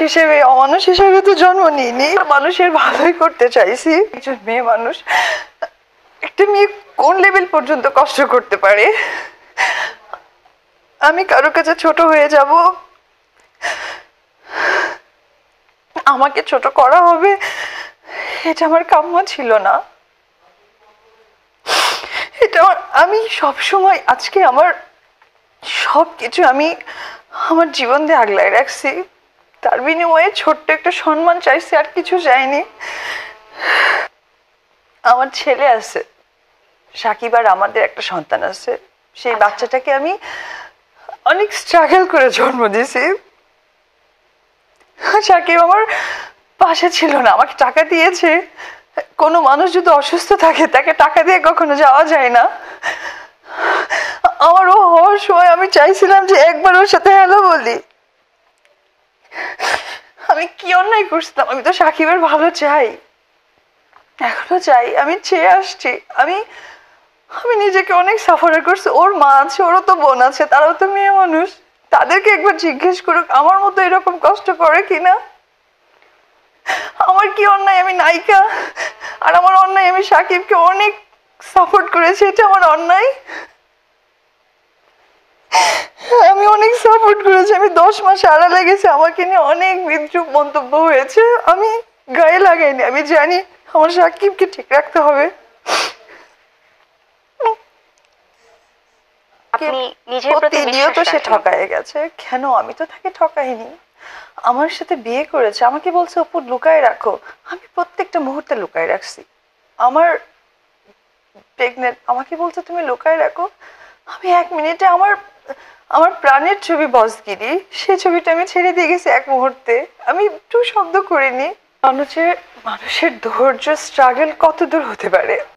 হিসেবে অমানুষ হিসেবে তো জন্ম নিইনি, মানুষের ভালোই করতে চাইছি। একজন মেয়ে মানুষ, একটা মেয়ে কোন লেভেল পর্যন্ত কষ্ট করতে পারে? আমি কারো কাছে ছোট হয়ে যাব, আমাকে ছোট করা হবে, এটা আমার কাম্য ছিল না। এটা আমি সবসময়, আজকে আমার সবকিছু আমি আমার জীবন দিয়ে আগলায় রাখছি, তার বিনিময়ে ছোট্ট একটা সম্মান চাইছি, আর কিছু চাইনি। আমার ছেলে আছে, সাকিব আর আমাদের একটা সন্তান আছে। সেই বাচ্চাটাকে আমি অনেক স্ট্রাগল করে জন্ম দিয়েছি। সাকিব আমার পাশে ছিল না, আমাকে টাকা দিয়েছে। কোনো মানুষ যদি অসুস্থ থাকে তাকে টাকা দিয়ে কখনো যাওয়া যায় না। আমার ও হওয়ার সময় আমি চাইছিলাম যে একবার ওর সাথে হ্যালো বলি। আমি কি অন্যায় করছিলাম? আমি তো সাকিবের ভালো চাই, এখনো চাই, আমি চেয়ে আসছি। আমি আমি নিজেকে অনেক সাফার করছি। ওর মা আছে, ওরও তো বোন আছে, তারাও তো মেয়ে মানুষ। তাদেরকে একবার জিজ্ঞেস করুক আমার মতো এরকম কষ্ট করে কিনা। আমার কি অন্যায়? আমি নায়িকা, আর আমার অন্যায় আমি সাকিবকে অনেক সাপোর্ট করেছি, এটা আমার অন্যায়? আমি অনেক সাপোর্ট করেছি, আমি 10 মাস আড়ালে গেছি, আমাকে নিয়ে অনেক বিদ্রূপ মন্তব্য হয়েছে, আমি গায়ে লাগাইনি। আমি জানি আমার সাকিবকে ঠিক রাখতে হবে। প্রতিনিয়ত সে ঠকায় গেছে, কেন? আমি তো তাকে ঠকাইনি। আমার সাথে বিয়ে করেছে, আমাকে বলছে অপু লুকায় রাখো, আমি প্রত্যেকটা মুহূর্তে লুকায় রাখছি। আমার প্রেগনেন্ট, আমাকে বলছে তুমি লুকায় রাখো। আমি 1 মিনিটে আমার আমার প্রাণের ছবি বসগিরি, সেই ছবিটা আমি ছেড়ে দিয়ে গেছি 1 মুহূর্তে। আমি একটু শব্দ করিনি। মানুষের ধৈর্য, স্ট্রাগল কত দূর হতে পারে।